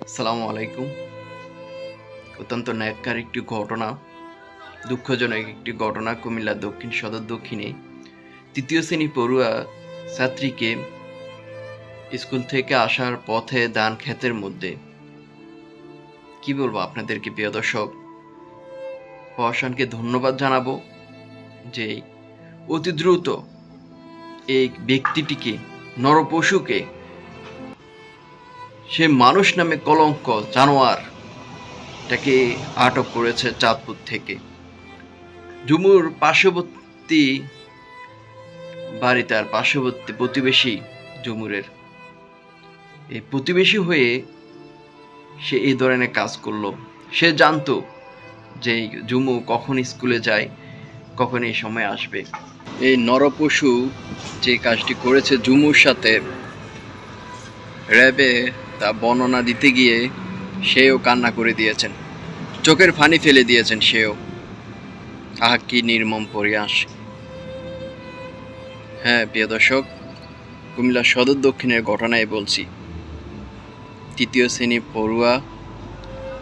আসসালামু আলাইকুম। অত্যন্ত ন্যাক্কার একটি ঘটনা, দুঃখজনক একটি ঘটনা। কুমিল্লা দক্ষিণ সদর দক্ষিণে ৩য় শ্রেণী পড়ুয়া ছাত্রীকে স্কুল থেকে আসার পথে ধান ক্ষেতের মধ্যে, কি বলবো আপনাদেরকে প্রিয় দর্শক, প্রশাসনকে ধন্যবাদ জানাবো যে অতি দ্রুত এই ব্যক্তিটিকে, নরপশুকে, সে মানুষ নামে কলঙ্ক জানোয়ার, তাকে আটক করেছে চাঁদপুর থেকে। ঝুমুর পার্শ্ববর্তী বাড়ি, তার পার্শ্ববর্তী প্রতিবেশী ঝুমুরের। এই প্রতিবেশী হয়ে সে এই ধরনের কাজ করলো। সে জানতো যে ঝুমু কখন স্কুলে যায়, কখন এই সময় আসবে। এই নরপশু যে কাজটি করেছে ঝুমুর সাথে, র্যাবে তা বর্ণনা দিতে গিয়ে সেও কান্না করে দিয়েছেন, চোখের পানি ফেলে দিয়েছেন সেও। আহা, কি নির্মম পরিহাস! হ্যাঁ প্রিয় দর্শক, কুমিল্লা সদর দক্ষিণের ঘটনায় বলছি। ৩য় শ্রেণী পড়ুয়া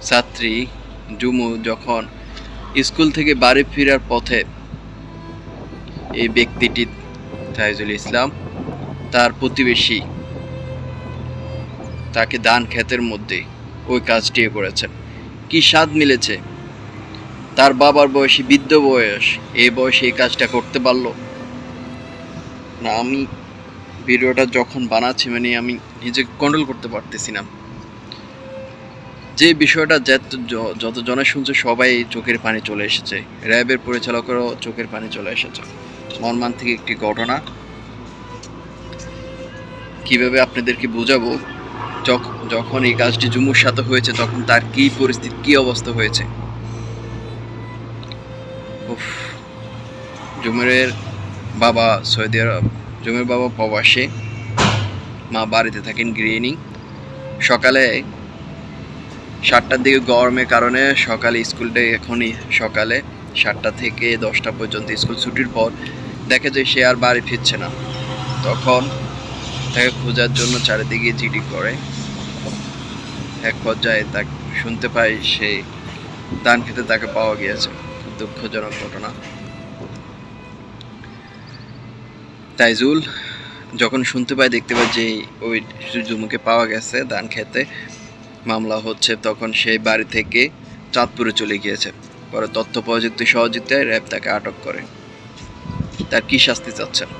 ছাত্রী ঝুমু যখন স্কুল থেকে বাড়ি ফেরার পথে এই ব্যক্তিটি, তাইজুল ইসলাম, তার প্রতিবেশী, তাকে ধান ক্ষেতের মধ্যে ওই কাজটি করেছেন। কি স্বাদ মিলেছে! তার বাবার বয়সী, বৃদ্ধ বয়স, এই বয়সে এই কাজটা করতে পারলো না। আমি ভিডিওটা যখন বানাচ্ছি, আমি নিজেকে কন্ট্রোল করতে পারতেছি না। যে বিষয়টা যত জনে শুনছে সবাই চোখের পানি চলে এসেছে, র্যাবের পরিচালকেরও চোখের পানি চলে এসেছে। মর্মান্তিক একটি ঘটনা। কিভাবে আপনাদেরকে বোঝাবো, যখন এই কাজটি ঝুমুর সাথে হয়েছে তখন তার কি পরিস্থিতি, কি অবস্থা হয়েছে। উফ। ঝুমুরের বাবা সৌদি আরব, ঝুমুরের বাবা প্রবাসী, মা বাড়িতে থাকেন গৃহিণী। সকালে 7টার দিকে গরমের কারণে সকালে স্কুলটা, এখনই সকালে 7টা থেকে 10টা পর্যন্ত স্কুল ছুটির পর দেখা যায় সে আর বাড়ি ফিরছে না। তখন তাকে খোঁজার জন্য চারিদিকে জিডি করে। এক পর্যায়ে তাকে শুনতে পাই সে ধান খেতে তাকে পাওয়া গিয়েছে। দুঃখজনক ঘটনা। তাইজুল যখন শুনতে পায়, দেখতে পায় যে ওই ঝুমুকে পাওয়া গেছে ধান খেতে, মামলা হচ্ছে, তখন সেই বাড়ি থেকে চাঁদপুরে চলে গিয়েছে। পরে তথ্য প্রযুক্তি সহযোগিতায় র্যাব তাকে আটক করে। তার কি শাস্তি চাচ্ছেন?